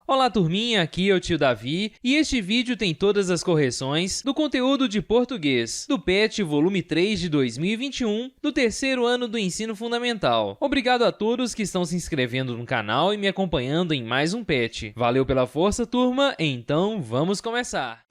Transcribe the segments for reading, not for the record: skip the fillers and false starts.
Olá turminha, aqui é o tio Davi e este vídeo tem todas as correções do conteúdo de português do PET volume 3 de 2021 do terceiro ano do ensino fundamental. Obrigado a todos que estão se inscrevendo no canal e me acompanhando em mais um PET. Valeu pela força, turma, então vamos começar!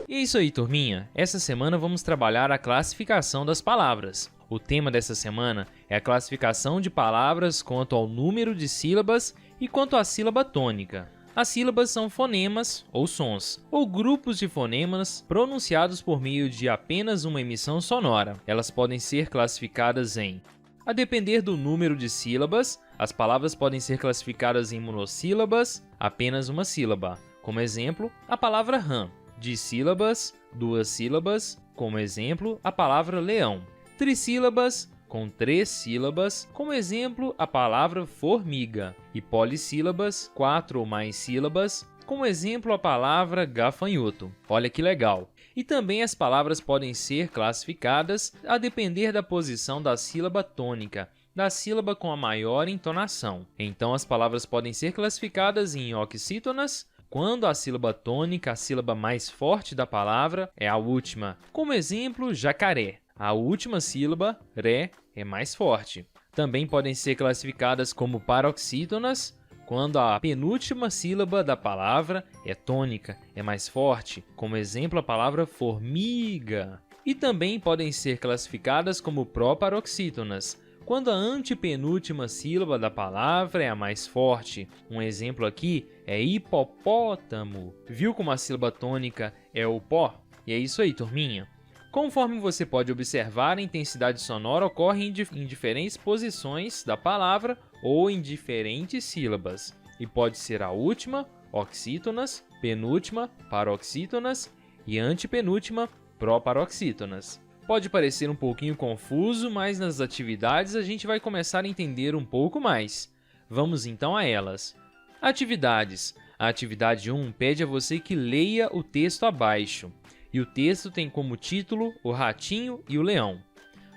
E é isso aí, turminha. Essa semana vamos trabalhar a classificação das palavras. O tema dessa semana é a classificação de palavras quanto ao número de sílabas e quanto à sílaba tônica. As sílabas são fonemas ou sons, ou grupos de fonemas pronunciados por meio de apenas uma emissão sonora. Elas podem ser classificadas em... A depender do número de sílabas, as palavras podem ser classificadas em monossílabas, apenas uma sílaba. Como exemplo, a palavra rã. De sílabas, duas sílabas, como exemplo, a palavra leão. Trissílabas, com 3 sílabas, como exemplo, a palavra formiga. E polissílabas, 4 ou mais sílabas, como exemplo, a palavra gafanhoto. Olha que legal! E também as palavras podem ser classificadas a depender da posição da sílaba tônica, da sílaba com a maior entonação. Então, as palavras podem ser classificadas em oxítonas, quando a sílaba tônica, a sílaba mais forte da palavra, é a última. Como exemplo, jacaré. A última sílaba, ré, é mais forte. Também podem ser classificadas como paroxítonas, quando a penúltima sílaba da palavra é tônica, é mais forte. Como exemplo, a palavra formiga. E também podem ser classificadas como proparoxítonas, quando a antepenúltima sílaba da palavra é a mais forte. Um exemplo aqui é hipopótamo. Viu como a sílaba tônica é o pó? E é isso aí, turminha. Conforme você pode observar, a intensidade sonora ocorre em diferentes posições da palavra ou em diferentes sílabas. E pode ser a última, oxítonas, penúltima, paroxítonas e antepenúltima, proparoxítonas. Pode parecer um pouquinho confuso, mas nas atividades a gente vai começar a entender um pouco mais. Vamos então a elas. Atividades. A atividade 1 pede a você que leia o texto abaixo. E o texto tem como título O Ratinho e o Leão.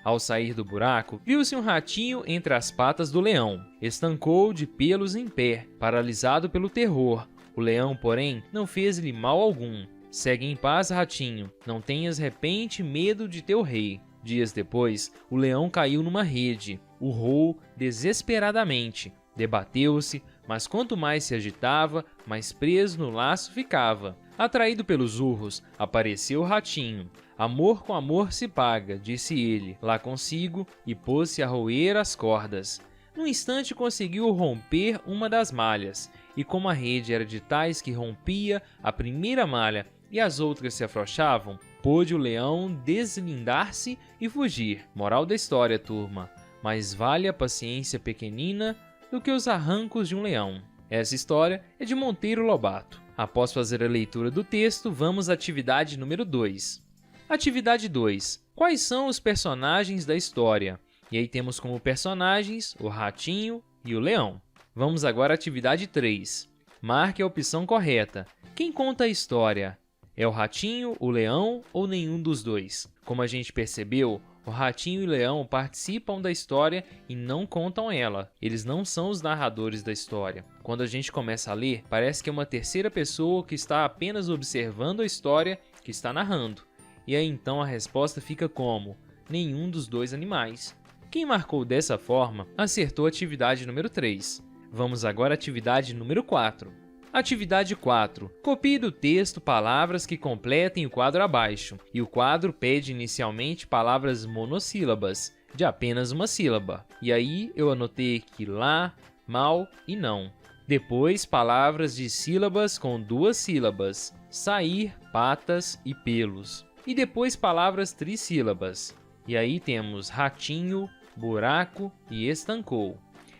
Ao sair do buraco, viu-se um ratinho entre as patas do leão. Estancou de pelos em pé, paralisado pelo terror. O leão, porém, não fez-lhe mal algum. Segue em paz, ratinho, não tenhas repente medo de teu rei. Dias depois, o leão caiu numa rede, urrou desesperadamente, debateu-se, mas quanto mais se agitava, mais preso no laço ficava. Atraído pelos urros, apareceu o ratinho. Amor com amor se paga, disse ele, lá consigo, e pôs-se a roer as cordas. Num instante conseguiu romper uma das malhas, e como a rede era de tais que rompia a primeira malha e as outras se afrouxavam, pôde o leão deslindar-se e fugir. Moral da história, turma: mais vale a paciência pequenina do que os arrancos de um leão. Essa história é de Monteiro Lobato. Após fazer a leitura do texto, vamos à atividade número 2. Atividade 2. Quais são os personagens da história? E aí temos como personagens o ratinho e o leão. Vamos agora à atividade 3. Marque a opção correta. Quem conta a história? É o ratinho, o leão ou nenhum dos dois? Como a gente percebeu, o ratinho e o leão participam da história e não contam ela. Eles não são os narradores da história. Quando a gente começa a ler, parece que é uma terceira pessoa que está apenas observando a história que está narrando. E aí então a resposta fica como: nenhum dos dois animais. Quem marcou dessa forma acertou a atividade número 3. Vamos agora à atividade número 4. Atividade 4. Copie do texto palavras que completem o quadro abaixo. E o quadro pede inicialmente palavras monossílabas, de apenas uma sílaba. E aí eu anotei aqui lá, mal e não. Depois, palavras de sílabas com 2 sílabas, sair, patas e pelos. E depois palavras trissílabas. E aí temos ratinho, buraco e estancou.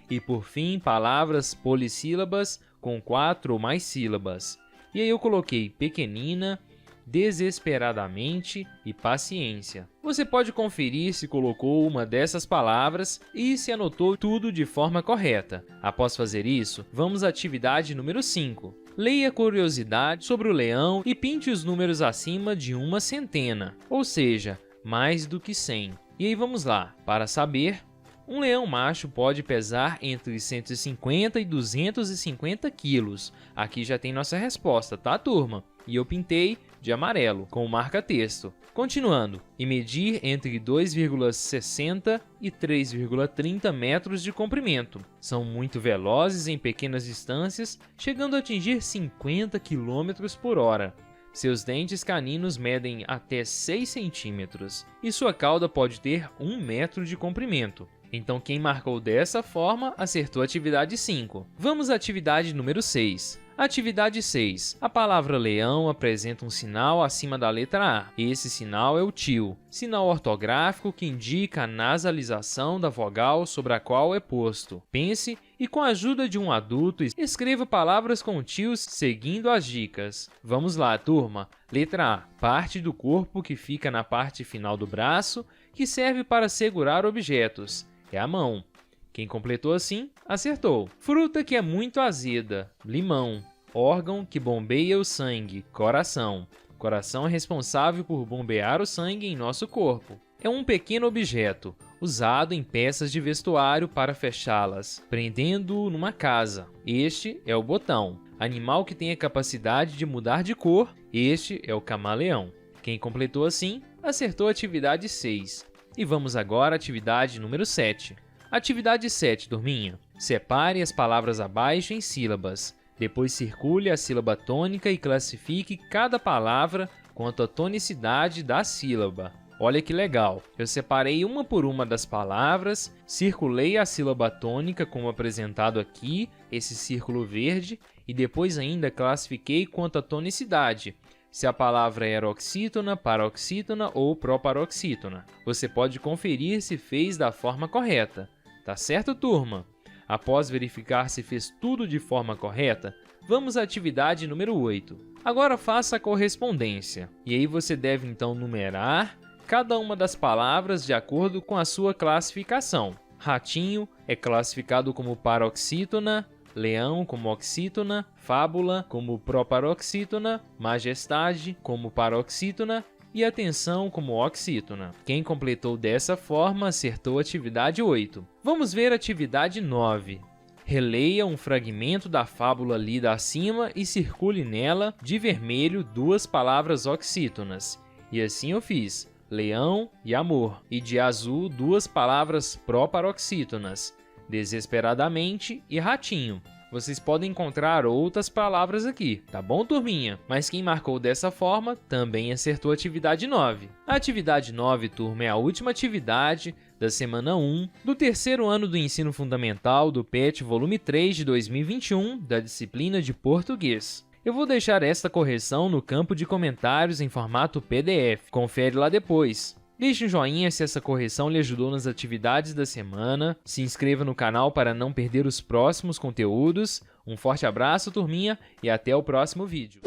E por fim, palavras polissílabas com 4 ou mais sílabas. E aí eu coloquei pequenina, desesperadamente e paciência. Você pode conferir se colocou uma dessas palavras e se anotou tudo de forma correta. Após fazer isso, vamos à atividade número 5. Leia curiosidade sobre o leão e pinte os números acima de uma centena, ou seja, mais do que 100. E aí vamos lá. Para saber, Um leão macho pode pesar entre 150 e 250 quilos. Aqui já tem nossa resposta, tá, turma? E eu pintei de amarelo, com o marca-texto. Continuando, e medir entre 2,60 e 3,30 metros de comprimento. São muito velozes em pequenas distâncias, chegando a atingir 50 km por hora. Seus dentes caninos medem até 6 centímetros e sua cauda pode ter 1 metro de comprimento. Então quem marcou dessa forma acertou a atividade 5. Vamos à atividade número 6. Atividade 6. A palavra leão apresenta um sinal acima da letra A. Esse sinal é o til, sinal ortográfico que indica a nasalização da vogal sobre a qual é posto. Pense e, com a ajuda de um adulto, escreva palavras com tils seguindo as dicas. Vamos lá, turma. Letra A. Parte do corpo que fica na parte final do braço, que serve para segurar objetos. É a mão. Quem completou assim, acertou. Fruta que é muito azeda, limão. Órgão que bombeia o sangue, coração. Coração é responsável por bombear o sangue em nosso corpo. É um pequeno objeto, usado em peças de vestuário para fechá-las, prendendo-o numa casa. Este é o botão. Animal que tem a capacidade de mudar de cor, este é o camaleão. Quem completou assim, acertou a atividade 6. E vamos agora à atividade número 7. Atividade 7, turminha. Separe as palavras abaixo em sílabas. Depois circule a sílaba tônica e classifique cada palavra quanto à tonicidade da sílaba. Olha que legal! Eu separei uma por uma das palavras, circulei a sílaba tônica como apresentado aqui, esse círculo verde, e depois ainda classifiquei quanto à tonicidade. Se a palavra era oxítona, paroxítona ou proparoxítona. Você pode conferir se fez da forma correta. Tá certo, turma? Após verificar se fez tudo de forma correta, vamos à atividade número 8. Agora faça a correspondência. E aí você deve então numerar cada uma das palavras de acordo com a sua classificação. Ratinho é classificado como paroxítona, leão como oxítona, fábula como proparoxítona, majestade como paroxítona e atenção como oxítona. Quem completou dessa forma acertou a atividade 8. Vamos ver a atividade 9. Releia um fragmento da fábula lida acima e circule nela, de vermelho, 2 palavras oxítonas. E assim eu fiz, leão e amor. E de azul, 2 palavras proparoxítonas, desesperadamente e ratinho. Vocês podem encontrar outras palavras aqui, tá bom, turminha? Mas quem marcou dessa forma também acertou a atividade 9. A atividade 9, turma, é a última atividade da semana 1 do terceiro ano do ensino fundamental do PET volume 3 de 2021 da disciplina de português. Eu vou deixar esta correção no campo de comentários em formato PDF. Confere lá depois. Deixe um joinha se essa correção lhe ajudou nas atividades da semana. Se inscreva no canal para não perder os próximos conteúdos. Um forte abraço, turminha, e até o próximo vídeo.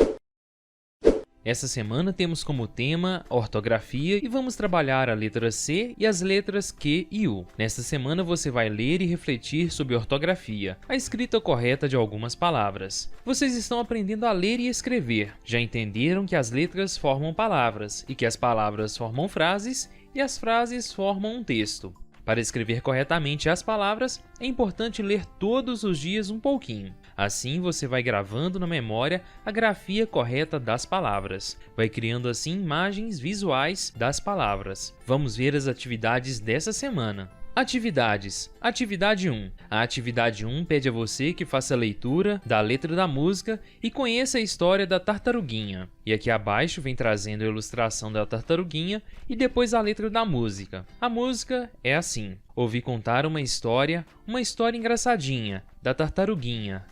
Essa semana temos como tema ortografia e vamos trabalhar a letra C e as letras Q e U. Nesta semana você vai ler e refletir sobre ortografia, a escrita correta de algumas palavras. Vocês estão aprendendo a ler e escrever. Já entenderam que as letras formam palavras e que as palavras formam frases e as frases formam um texto. Para escrever corretamente as palavras, é importante ler todos os dias um pouquinho. Assim, você vai gravando na memória a grafia correta das palavras. Vai criando assim imagens visuais das palavras. Vamos ver as atividades dessa semana. Atividades. Atividade 1. A atividade 1 pede a você que faça a leitura da letra da música e conheça a história da tartaruguinha. E aqui abaixo vem trazendo a ilustração da tartaruguinha e depois a letra da música. A música é assim. Ouvi contar uma história engraçadinha, da tartaruguinha.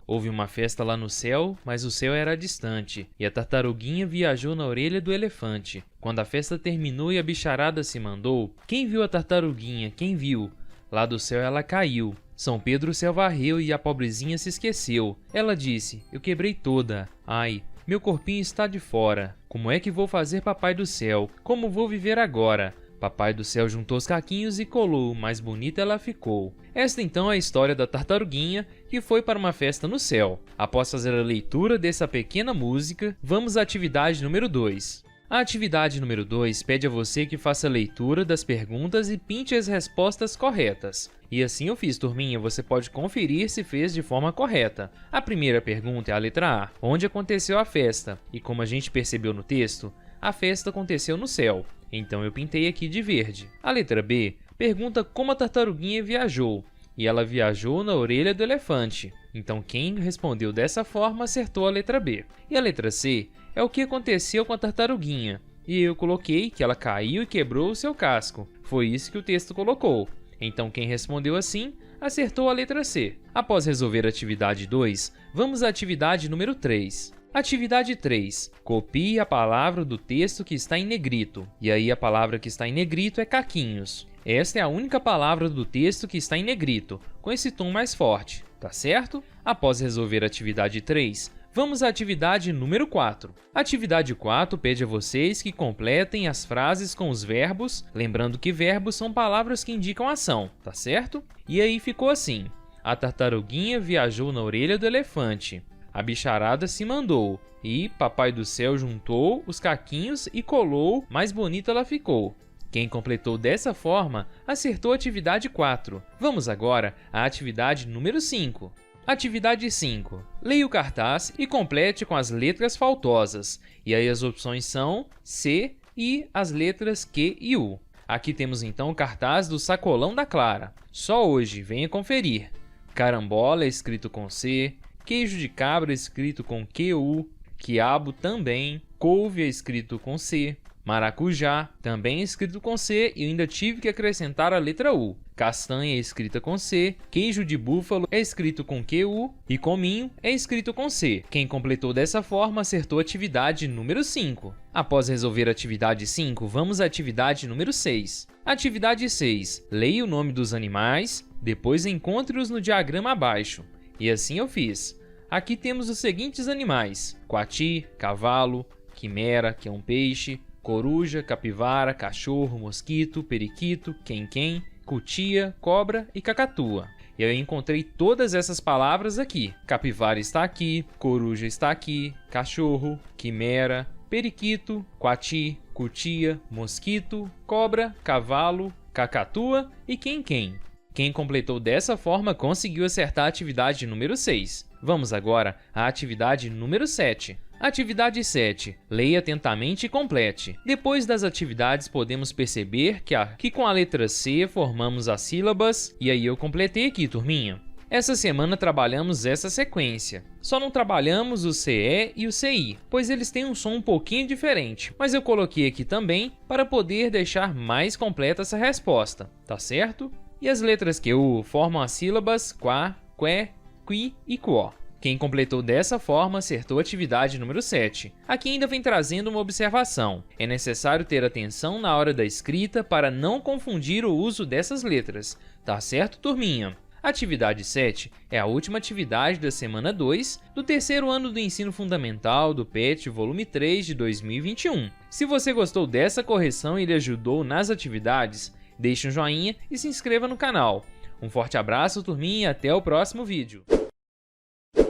Houve uma festa lá no céu, mas o céu era distante, e a tartaruguinha viajou na orelha do elefante. Quando a festa terminou e a bicharada se mandou, quem viu a tartaruguinha? Quem viu? Lá do céu ela caiu. São Pedro o céu varreu e a pobrezinha se esqueceu. Ela disse, eu quebrei toda. Ai, meu corpinho está de fora. Como é que vou fazer, papai do céu? Como vou viver agora? Papai do céu juntou os caquinhos e colou, mais bonita ela ficou. Esta então é a história da tartaruguinha que foi para uma festa no céu. Após fazer a leitura dessa pequena música, vamos à atividade número 2. A atividade número 2 pede a você que faça a leitura das perguntas e pinte as respostas corretas. E assim eu fiz, turminha, você pode conferir se fez de forma correta. A primeira pergunta é a letra A, onde aconteceu a festa? E como a gente percebeu no texto, a festa aconteceu no céu, então eu pintei aqui de verde. A letra B pergunta como a tartaruguinha viajou, e ela viajou na orelha do elefante. Então quem respondeu dessa forma acertou a letra B. E a letra C é o que aconteceu com a tartaruguinha, e eu coloquei que ela caiu e quebrou o seu casco. Foi isso que o texto colocou. Então quem respondeu assim, acertou a letra C. Após resolver a atividade 2, vamos à atividade número 3. Atividade 3. Copie a palavra do texto que está em negrito. E aí a palavra que está em negrito é caquinhos. Esta é a única palavra do texto que está em negrito, com esse tom mais forte, tá certo? Após resolver a atividade 3, vamos à atividade número 4. A atividade 4 pede a vocês que completem as frases com os verbos, lembrando que verbos são palavras que indicam ação, tá certo? E aí ficou assim: a tartaruguinha viajou na orelha do elefante, a bicharada se mandou, e Papai do Céu juntou os caquinhos e colou, mais bonita ela ficou. Quem completou dessa forma, acertou a atividade 4. Vamos agora à atividade número 5. Atividade 5. Leia o cartaz e complete com as letras faltosas. E aí as opções são C e as letras Q e U. Aqui temos então o cartaz do Sacolão da Clara. Só hoje, venha conferir. Carambola é escrito com C, queijo de cabra é escrito com QU, quiabo também, couve é escrito com C, maracujá também é escrito com C e eu ainda tive que acrescentar a letra U. Castanha é escrita com C, queijo de búfalo é escrito com QU e cominho é escrito com C. Quem completou dessa forma acertou a atividade número 5. Após resolver a atividade 5, vamos à atividade número 6. Atividade 6. Leia o nome dos animais, depois encontre-os no diagrama abaixo. E assim eu fiz. Aqui temos os seguintes animais: coati, cavalo, quimera, que é um peixe, coruja, capivara, cachorro, mosquito, periquito, quem-quem, cutia, cobra e cacatua. E eu encontrei todas essas palavras aqui. Capivara está aqui, coruja está aqui, cachorro, quimera, periquito, coati, cutia, mosquito, cobra, cavalo, cacatua e quem-quem. Quem completou dessa forma conseguiu acertar a atividade número 6. Vamos agora à atividade número 7. Atividade 7. Leia atentamente e complete. Depois das atividades podemos perceber que com a letra C formamos as sílabas, e aí eu completei aqui, turminha. Essa semana trabalhamos essa sequência. Só não trabalhamos o CE e o CI, pois eles têm um som um pouquinho diferente, mas eu coloquei aqui também para poder deixar mais completa essa resposta, tá certo? E as letras QU formam as sílabas quá, qué, qui e quó. Quem completou dessa forma acertou a atividade número 7. Aqui ainda vem trazendo uma observação. É necessário ter atenção na hora da escrita para não confundir o uso dessas letras. Tá certo, turminha? Atividade 7 é a última atividade da semana 2 do terceiro ano do Ensino Fundamental do PET Volume 3 de 2021. Se você gostou dessa correção e lhe ajudou nas atividades, deixe um joinha e se inscreva no canal. Um forte abraço, turminha, e até o próximo vídeo.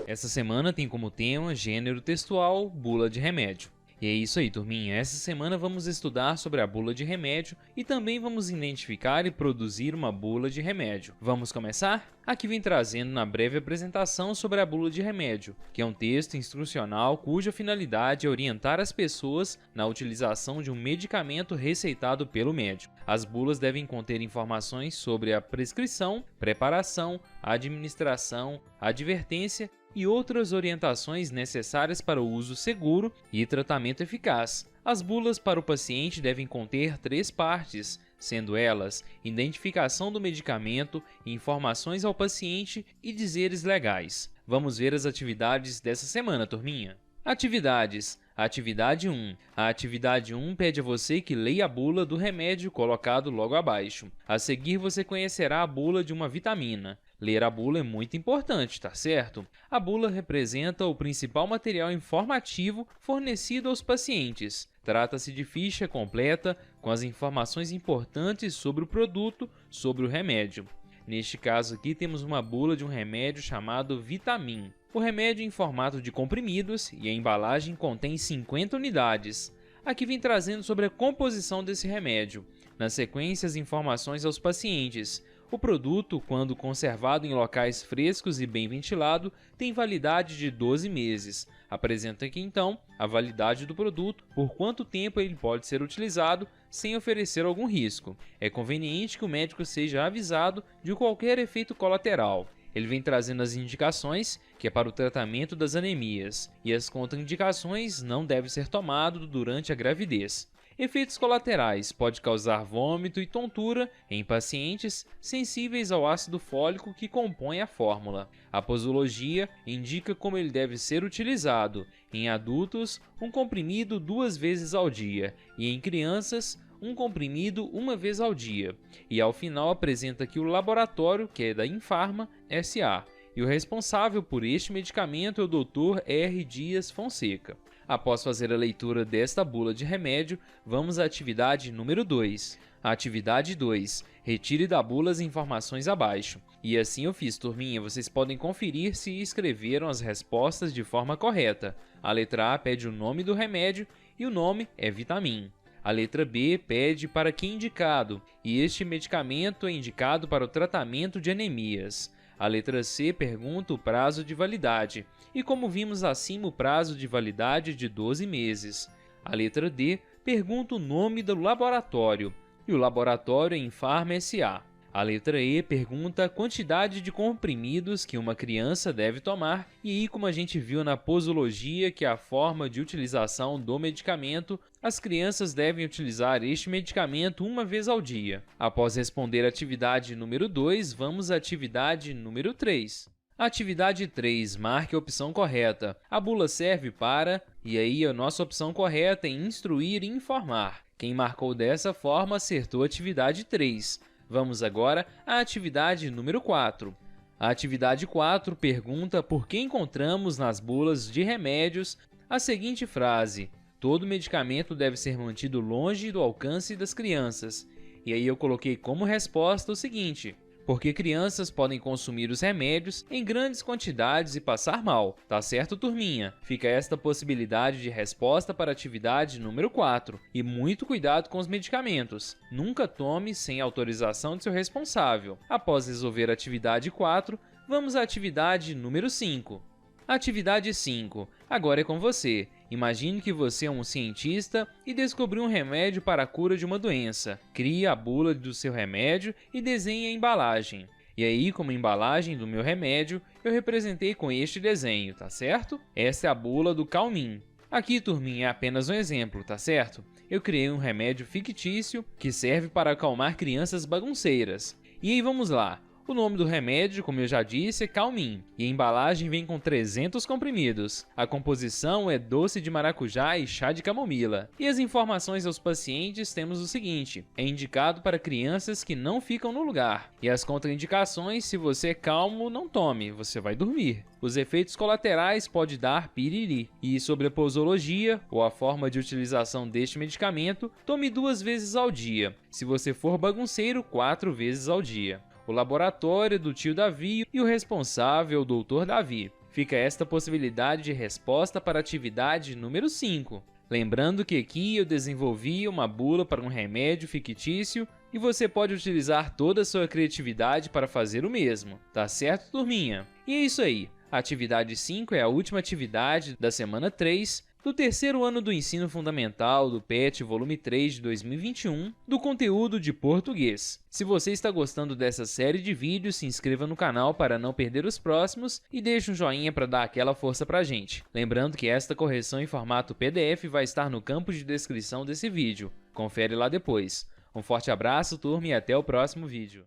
Essa semana tem como tema gênero textual, bula de remédio. E é isso aí, turminha. Essa semana vamos estudar sobre a bula de remédio e também vamos identificar e produzir uma bula de remédio. Vamos começar? Aqui vem trazendo na breve apresentação sobre a bula de remédio, que é um texto instrucional cuja finalidade é orientar as pessoas na utilização de um medicamento receitado pelo médico. As bulas devem conter informações sobre a prescrição, preparação, administração, advertência e outras orientações necessárias para o uso seguro e tratamento eficaz. As bulas para o paciente devem conter 3 partes, sendo elas identificação do medicamento, informações ao paciente e dizeres legais. Vamos ver as atividades dessa semana, turminha. Atividades. Atividade 1. A atividade 1 pede a você que leia a bula do remédio colocado logo abaixo. A seguir você conhecerá a bula de uma vitamina. Ler a bula é muito importante, tá certo? A bula representa o principal material informativo fornecido aos pacientes. Trata-se de ficha completa com as informações importantes sobre o produto, sobre o remédio. Neste caso aqui temos uma bula de um remédio chamado Vitamin. O remédio é em formato de comprimidos e a embalagem contém 50 unidades. aqui vem trazendo sobre a composição desse remédio. Na sequência, as informações aos pacientes. O produto, quando conservado em locais frescos e bem ventilado, tem validade de 12 meses. Apresenta aqui então a validade do produto, por quanto tempo ele pode ser utilizado sem oferecer algum risco. É conveniente que o médico seja avisado de qualquer efeito colateral. Ele vem trazendo as indicações, que é para o tratamento das anemias, e as contraindicações não deve ser tomado durante a gravidez. Efeitos colaterais: pode causar vômito e tontura em pacientes sensíveis ao ácido fólico que compõe a fórmula. A posologia indica como ele deve ser utilizado. Em adultos, um comprimido 2 vezes ao dia, e em crianças, um comprimido 1 vez ao dia. E ao final apresenta aqui o laboratório, que é da Infarma SA. E o responsável por este medicamento é o Dr. R. Dias Fonseca. Após fazer a leitura desta bula de remédio, vamos à atividade número 2. A atividade 2. Retire da bula as informações abaixo. E assim eu fiz, turminha. Vocês podem conferir se escreveram as respostas de forma correta. A letra A pede o nome do remédio e o nome é Vitamin. A letra B pede para que indicado, e este medicamento é indicado para o tratamento de anemias. A letra C pergunta o prazo de validade, e como vimos acima, o prazo de validade é de 12 meses. A letra D pergunta o nome do laboratório, e o laboratório é Infarma SA. A letra E pergunta a quantidade de comprimidos que uma criança deve tomar, e aí, como a gente viu na posologia, que é a forma de utilização do medicamento, as crianças devem utilizar este medicamento 1 vez ao dia. Após responder a atividade número 2, vamos à atividade número 3. Atividade 3, marque a opção correta. A bula serve para, e aí a nossa opção correta é instruir e informar. Quem marcou dessa forma acertou a atividade 3. Vamos agora à atividade número 4. A atividade 4 pergunta por que encontramos nas bulas de remédios a seguinte frase: todo medicamento deve ser mantido longe do alcance das crianças. E aí eu coloquei como resposta o seguinte: porque crianças podem consumir os remédios em grandes quantidades e passar mal. Tá certo, turminha? Fica esta possibilidade de resposta para a atividade número 4. E muito cuidado com os medicamentos. Nunca tome sem autorização de seu responsável. Após resolver a atividade 4, vamos à atividade número 5. Atividade 5. Agora é com você. Imagine que você é um cientista e descobriu um remédio para a cura de uma doença. Crie a bula do seu remédio e desenhe a embalagem. E aí, como embalagem do meu remédio, eu representei com este desenho, tá certo? Essa é a bula do Calmin. Aqui, turminha, é apenas um exemplo, tá certo? Eu criei um remédio fictício que serve para acalmar crianças bagunceiras. E aí, vamos lá. O nome do remédio, como eu já disse, é Calmin, e a embalagem vem com 300 comprimidos. A composição é doce de maracujá e chá de camomila. E as informações aos pacientes temos o seguinte: é indicado para crianças que não ficam no lugar. E as contraindicações: se você é calmo, não tome, você vai dormir. Os efeitos colaterais pode dar piriri. E sobre a posologia, ou a forma de utilização deste medicamento, tome 2 vezes ao dia. Se você for bagunceiro, 4 vezes ao dia. O laboratório do tio Davi e o responsável, o Dr. Davi. Fica esta possibilidade de resposta para a atividade número 5. Lembrando que aqui eu desenvolvi uma bula para um remédio fictício e você pode utilizar toda a sua criatividade para fazer o mesmo. Tá certo, turminha? E é isso aí. A atividade 5 é a última atividade da semana 3 do terceiro ano do ensino fundamental do PET volume 3 de 2021, do conteúdo de português. Se você está gostando dessa série de vídeos, se inscreva no canal para não perder os próximos e deixe um joinha para dar aquela força pra gente. Lembrando que esta correção em formato PDF vai estar no campo de descrição desse vídeo. Confere lá depois. Um forte abraço, turma, e até o próximo vídeo.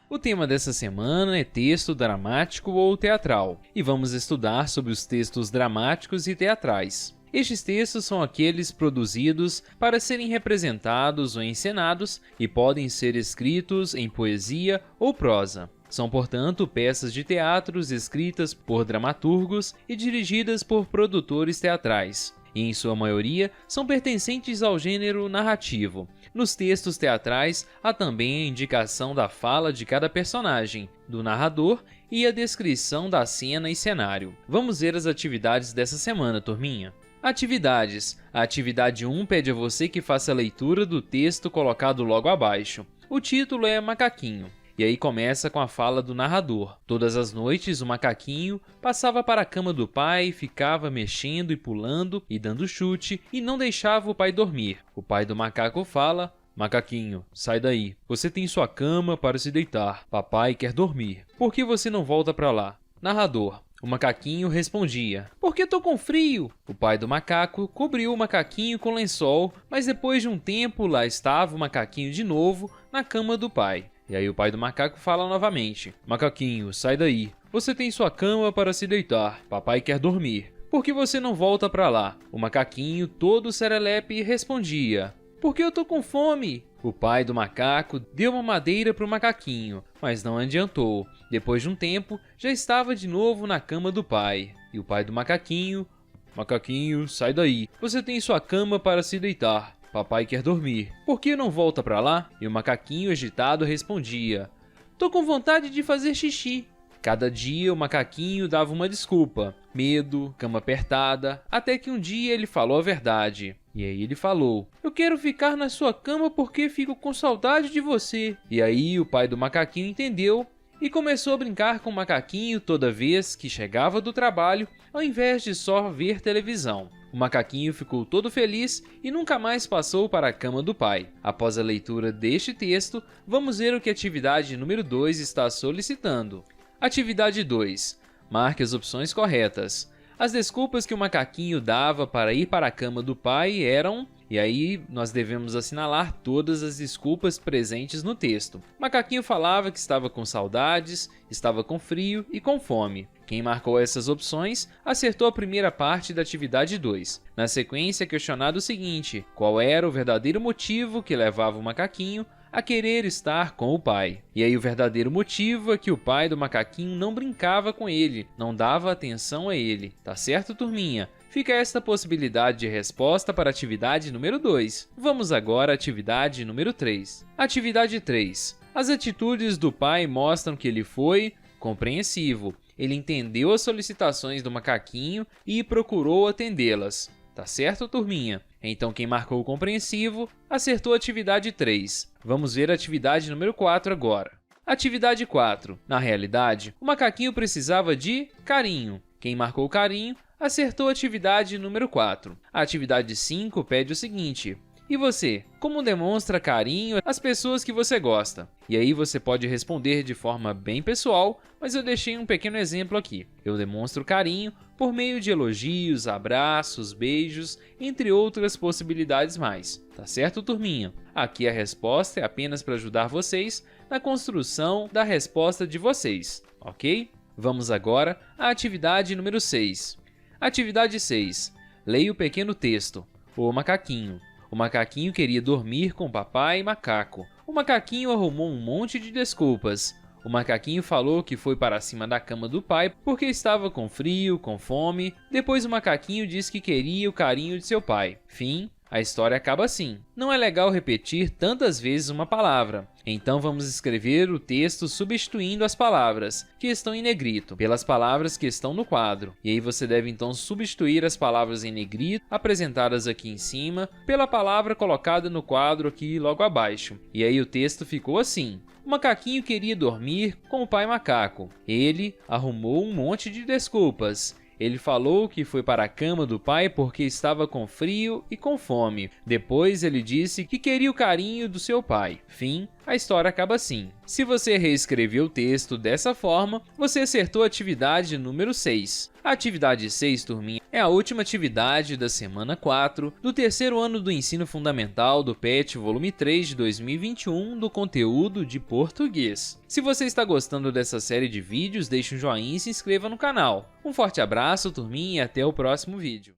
O tema dessa semana é texto dramático ou teatral, e vamos estudar sobre os textos dramáticos e teatrais. Estes textos são aqueles produzidos para serem representados ou encenados e podem ser escritos em poesia ou prosa. São, portanto, peças de teatros escritas por dramaturgos e dirigidas por produtores teatrais. E, em sua maioria, são pertencentes ao gênero narrativo. Nos textos teatrais, há também a indicação da fala de cada personagem, do narrador e a descrição da cena e cenário. Vamos ver as atividades dessa semana, turminha. Atividades. A atividade 1 pede a você que faça a leitura do texto colocado logo abaixo. O título é Macaquinho. E aí começa com a fala do narrador. Todas as noites o macaquinho passava para a cama do pai, ficava mexendo e pulando e dando chute e não deixava o pai dormir. O pai do macaco fala: "Macaquinho, sai daí. Você tem sua cama para se deitar. Papai quer dormir. Por que você não volta para lá?" Narrador. O macaquinho respondia: "Porque tô com frio." O pai do macaco cobriu o macaquinho com lençol, mas depois de um tempo lá estava o macaquinho de novo na cama do pai. E aí o pai do macaco fala novamente: "Macaquinho, sai daí. Você tem sua cama para se deitar. Papai quer dormir. Por que você não volta para lá?" O macaquinho, todo serelepe, respondia: "Porque eu tô com fome." O pai do macaco deu uma madeira para o macaquinho, mas não adiantou. Depois de um tempo, já estava de novo na cama do pai. E o pai do macaquinho: "Macaquinho, sai daí. Você tem sua cama para se deitar. Papai quer dormir. Por que não volta para lá?" E o macaquinho agitado respondia: "Tô com vontade de fazer xixi." Cada dia o macaquinho dava uma desculpa. Medo, cama apertada, até que um dia ele falou a verdade. E aí ele falou: "Eu quero ficar na sua cama porque fico com saudade de você." E aí o pai do macaquinho entendeu e começou a brincar com o macaquinho toda vez que chegava do trabalho, ao invés de só ver televisão. O macaquinho ficou todo feliz e nunca mais passou para a cama do pai. Após a leitura deste texto, vamos ver o que a atividade número 2 está solicitando. Atividade 2. Marque as opções corretas. As desculpas que o macaquinho dava para ir para a cama do pai eram... E aí nós devemos assinalar todas as desculpas presentes no texto. O macaquinho falava que estava com saudades, estava com frio e com fome. Quem marcou essas opções acertou a primeira parte da atividade 2. Na sequência é questionado o seguinte: qual era o verdadeiro motivo que levava o macaquinho a querer estar com o pai? E aí o verdadeiro motivo é que o pai do macaquinho não brincava com ele, não dava atenção a ele. Tá certo, turminha? Fica esta possibilidade de resposta para a atividade número 2. Vamos agora à atividade número 3. Atividade 3. As atitudes do pai mostram que ele foi compreensivo. Ele entendeu as solicitações do macaquinho e procurou atendê-las. Tá certo, turminha? Então quem marcou compreensivo acertou a atividade 3. Vamos ver a atividade número 4 agora. Atividade 4. Na realidade, o macaquinho precisava de carinho. Quem marcou carinho acertou a atividade número 4. A atividade 5 pede o seguinte: e você, como demonstra carinho às pessoas que você gosta? E aí você pode responder de forma bem pessoal, mas eu deixei um pequeno exemplo aqui. Eu demonstro carinho por meio de elogios, abraços, beijos, entre outras possibilidades mais. Tá certo, turminha? Aqui a resposta é apenas para ajudar vocês na construção da resposta de vocês, ok? Vamos agora à atividade número 6. Atividade 6. Leia o pequeno texto. O macaquinho. O macaquinho queria dormir com o papai macaco. O macaquinho arrumou um monte de desculpas. O macaquinho falou que foi para cima da cama do pai porque estava com frio, com fome. Depois o macaquinho disse que queria o carinho de seu pai. Fim. A história acaba assim. Não é legal repetir tantas vezes uma palavra. Então vamos escrever o texto substituindo as palavras, que estão em negrito, pelas palavras que estão no quadro. E aí você deve então substituir as palavras em negrito, apresentadas aqui em cima, pela palavra colocada no quadro aqui logo abaixo. E aí o texto ficou assim: o macaquinho queria dormir com o pai macaco. Ele arrumou um monte de desculpas. Ele falou que foi para a cama do pai porque estava com frio e com fome. Depois ele disse que queria o carinho do seu pai. Fim. A história acaba assim. Se você reescreveu o texto dessa forma, você acertou a atividade número 6. A atividade 6, turminha, é a última atividade da semana 4 do terceiro ano do ensino fundamental do PET volume 3 de 2021 do conteúdo de português. Se você está gostando dessa série de vídeos, deixe um joinha e se inscreva no canal. Um forte abraço, turminha, e até o próximo vídeo.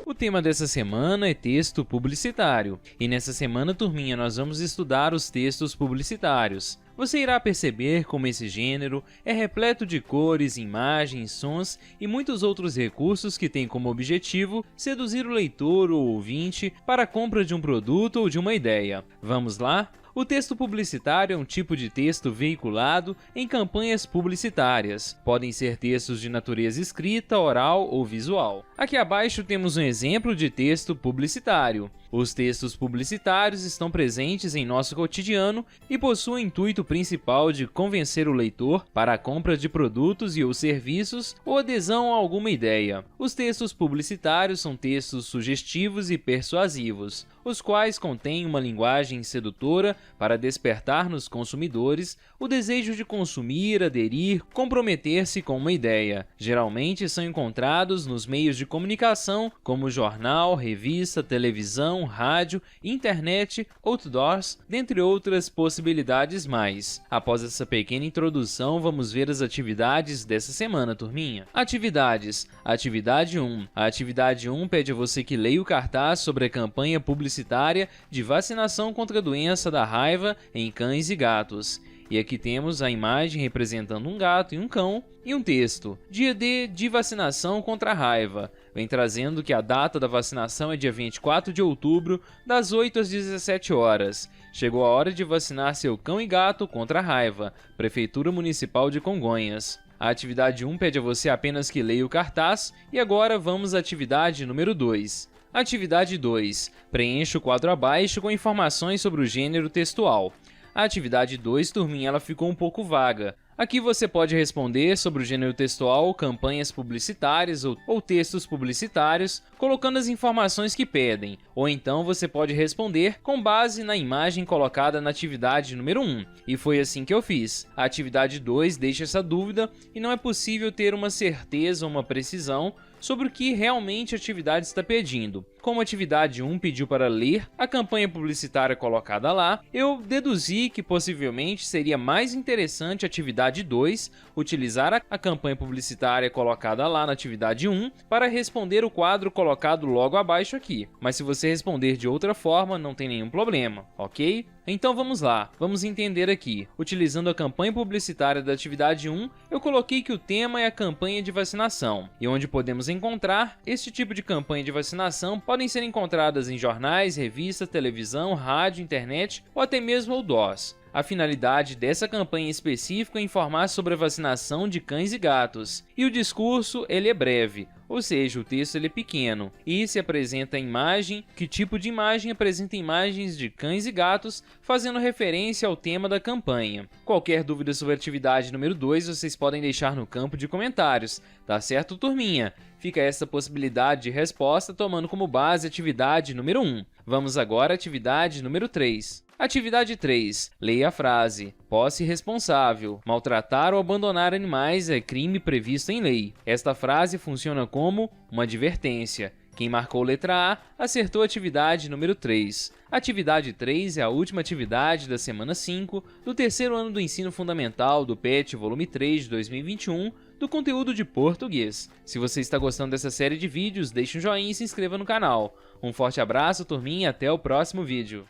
O tema dessa semana é texto publicitário, e nessa semana, turminha, nós vamos estudar os textos publicitários. Você irá perceber como esse gênero é repleto de cores, imagens, sons e muitos outros recursos que têm como objetivo seduzir o leitor ou ouvinte para a compra de um produto ou de uma ideia. Vamos lá? O texto publicitário é um tipo de texto veiculado em campanhas publicitárias. Podem ser textos de natureza escrita, oral ou visual. Aqui abaixo temos um exemplo de texto publicitário. Os textos publicitários estão presentes em nosso cotidiano e possuem o intuito principal de convencer o leitor para a compra de produtos e ou serviços ou adesão a alguma ideia. Os textos publicitários são textos sugestivos e persuasivos, os quais contêm uma linguagem sedutora para despertar nos consumidores o desejo de consumir, aderir, comprometer-se com uma ideia. Geralmente são encontrados nos meios de comunicação como jornal, revista, televisão, rádio, internet, outdoors, dentre outras possibilidades mais. Após essa pequena introdução, vamos ver as atividades dessa semana, turminha. Atividades. Atividade 1. A atividade 1 pede a você que leia o cartaz sobre a campanha publicitária de vacinação contra a doença da raiva em cães e gatos. E aqui temos a imagem representando um gato e um cão e um texto. Dia D de vacinação contra a raiva. Vem trazendo que a data da vacinação é dia 24 de outubro, das 8 às 17 horas. Chegou a hora de vacinar seu cão e gato contra a raiva. Prefeitura Municipal de Congonhas. A atividade 1 pede a você apenas que leia o cartaz. E agora vamos à atividade número 2. Atividade 2. Preencha o quadro abaixo com informações sobre o gênero textual. A atividade 2, turminha, ela ficou um pouco vaga. Aqui você pode responder sobre o gênero textual, campanhas publicitárias ou textos publicitários, colocando as informações que pedem. Ou então você pode responder com base na imagem colocada na atividade número 1. E foi assim que eu fiz. A atividade 2 deixa essa dúvida e não é possível ter uma certeza ou uma precisão sobre o que realmente a atividade está pedindo. Como a atividade 1 pediu para ler a campanha publicitária colocada lá, eu deduzi que possivelmente seria mais interessante a atividade 2 utilizar a campanha publicitária colocada lá na atividade 1 para responder o quadro colocado logo abaixo aqui. Mas se você responder de outra forma, não tem nenhum problema, ok? Então vamos lá, vamos entender aqui. Utilizando a campanha publicitária da atividade 1, eu coloquei que o tema é a campanha de vacinação, e onde podemos encontrar este tipo de campanha de vacinação podem ser encontradas em jornais, revistas, televisão, rádio, internet ou até mesmo outdoors. A finalidade dessa campanha específica é informar sobre a vacinação de cães e gatos, e o discurso ele é breve, ou seja, o texto ele é pequeno, e se apresenta a imagem, que tipo de imagem apresenta imagens de cães e gatos, fazendo referência ao tema da campanha. Qualquer dúvida sobre a atividade número 2 vocês podem deixar no campo de comentários, tá certo, turminha? Fica essa possibilidade de resposta tomando como base a atividade número 1. Vamos agora à atividade número 3. Atividade 3. Leia a frase. Posse responsável. Maltratar ou abandonar animais é crime previsto em lei. Esta frase funciona como uma advertência. Quem marcou letra A acertou a atividade número 3. Atividade 3 é a última atividade da semana 5 do terceiro ano do ensino fundamental do PET volume 3 de 2021 do conteúdo de português. Se você está gostando dessa série de vídeos, deixe um joinha e se inscreva no canal. Um forte abraço, turminha, e até o próximo vídeo.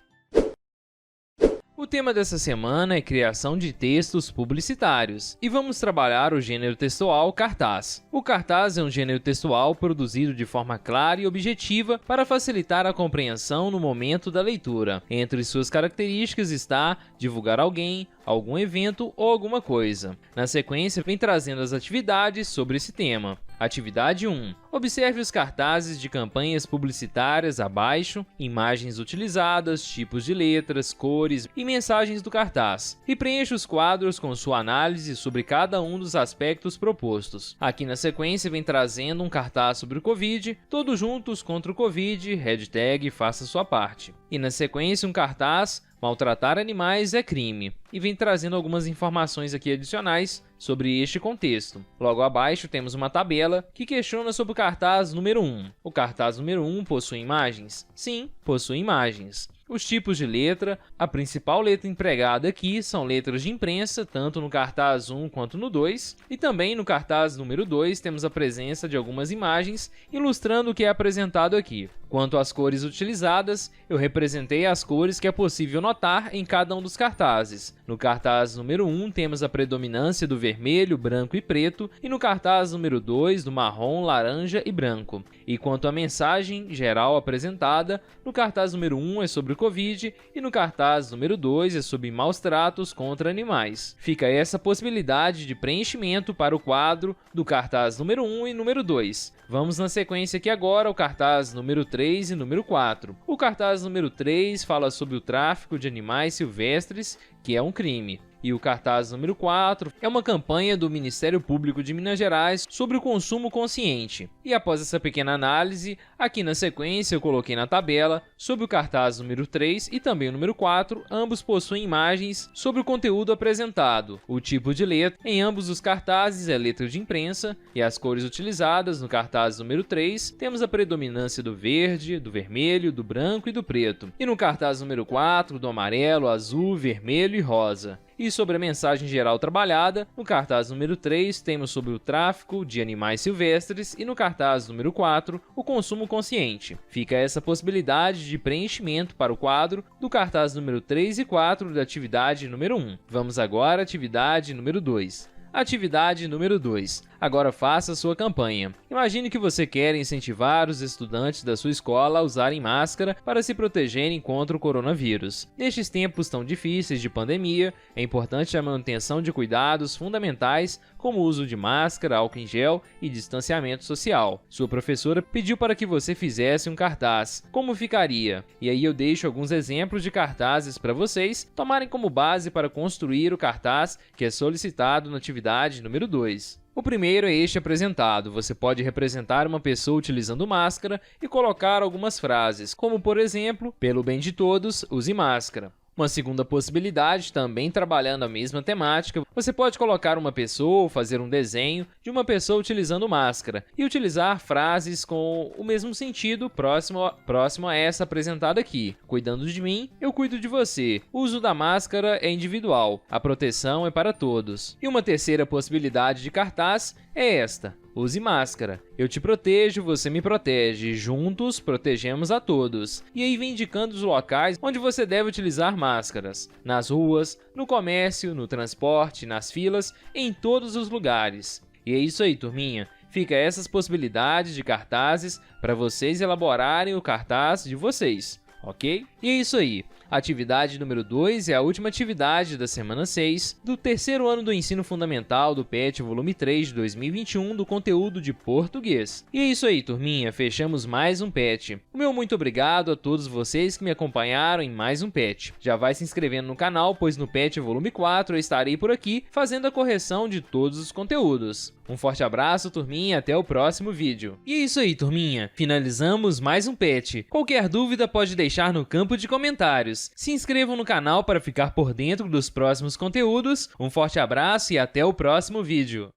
O tema dessa semana é criação de textos publicitários, e vamos trabalhar o gênero textual cartaz. O cartaz é um gênero textual produzido de forma clara e objetiva para facilitar a compreensão no momento da leitura. Entre suas características está divulgar alguém, algum evento ou alguma coisa. Na sequência, vem trazendo as atividades sobre esse tema. Atividade 1. Observe os cartazes de campanhas publicitárias abaixo, imagens utilizadas, tipos de letras, cores e mensagens do cartaz, e preencha os quadros com sua análise sobre cada um dos aspectos propostos. Aqui na sequência vem trazendo um cartaz sobre o Covid, todos juntos contra o Covid, hashtag faça sua parte. E na sequência um cartaz, maltratar animais é crime, e vem trazendo algumas informações aqui adicionais sobre este contexto. Logo abaixo temos uma tabela que questiona sobre o cartaz número 1. O cartaz número 1 possui imagens? Sim, possui imagens. Os tipos de letra, a principal letra empregada aqui são letras de imprensa, tanto no cartaz 1 quanto no 2, e também no cartaz número 2 temos a presença de algumas imagens ilustrando o que é apresentado aqui. Quanto às cores utilizadas, eu representei as cores que é possível notar em cada um dos cartazes. No cartaz número 1 temos a predominância do vermelho, branco e preto, e no cartaz número 2 do marrom, laranja e branco. E quanto à mensagem geral apresentada, no cartaz número 1 é sobre o Covid e no cartaz número 2 é sobre maus tratos contra animais. Fica essa possibilidade de preenchimento para o quadro do cartaz número 1 e número 2. Vamos na sequência aqui agora ao cartaz número 3 e número 4. O cartaz número 3 fala sobre o tráfico de animais silvestres, que é um crime. E o cartaz número 4 é uma campanha do Ministério Público de Minas Gerais sobre o consumo consciente. E após essa pequena análise, aqui na sequência eu coloquei na tabela sobre o cartaz número 3 e também o número 4, ambos possuem imagens sobre o conteúdo apresentado. O tipo de letra em ambos os cartazes é letra de imprensa e as cores utilizadas no cartaz número 3 temos a predominância do verde, do vermelho, do branco e do preto. E no cartaz número 4, do amarelo, azul, vermelho e rosa. E sobre a mensagem geral trabalhada, no cartaz número 3 temos sobre o tráfico de animais silvestres e no cartaz número 4, o consumo consciente. Fica essa possibilidade de preenchimento para o quadro do cartaz número 3 e 4 da atividade número 1. Vamos agora à atividade número 2. Atividade número 2. Agora faça sua campanha. Imagine que você quer incentivar os estudantes da sua escola a usarem máscara para se protegerem contra o coronavírus. Nestes tempos tão difíceis de pandemia, é importante a manutenção de cuidados fundamentais como o uso de máscara, álcool em gel e distanciamento social. Sua professora pediu para que você fizesse um cartaz. Como ficaria? E aí eu deixo alguns exemplos de cartazes para vocês tomarem como base para construir o cartaz que é solicitado na atividade número 2. O primeiro é este apresentado. Você pode representar uma pessoa utilizando máscara e colocar algumas frases, como por exemplo, pelo bem de todos, use máscara. Uma segunda possibilidade, também trabalhando a mesma temática, você pode colocar uma pessoa ou fazer um desenho de uma pessoa utilizando máscara e utilizar frases com o mesmo sentido próximo a essa apresentada aqui. Cuidando de mim, eu cuido de você. O uso da máscara é individual, a proteção é para todos. E uma terceira possibilidade de cartaz é esta. Use máscara. Eu te protejo, você me protege. Juntos, protegemos a todos. E aí vem indicando os locais onde você deve utilizar máscaras. Nas ruas, no comércio, no transporte, nas filas, em todos os lugares. E é isso aí, turminha. Fica essas possibilidades de cartazes para vocês elaborarem o cartaz de vocês, ok? E é isso aí. A atividade número 2 é a última atividade da semana 6 do terceiro ano do ensino fundamental do PET volume 3 de 2021 do conteúdo de português. E é isso aí, turminha, fechamos mais um PET. O meu muito obrigado a todos vocês que me acompanharam em mais um PET. Já vai se inscrevendo no canal, pois no PET volume 4 eu estarei por aqui fazendo a correção de todos os conteúdos. Um forte abraço, turminha, até o próximo vídeo. E é isso aí, turminha, finalizamos mais um PET. Qualquer dúvida pode deixar no campo de comentários. Se inscrevam no canal para ficar por dentro dos próximos conteúdos. Um forte abraço e até o próximo vídeo.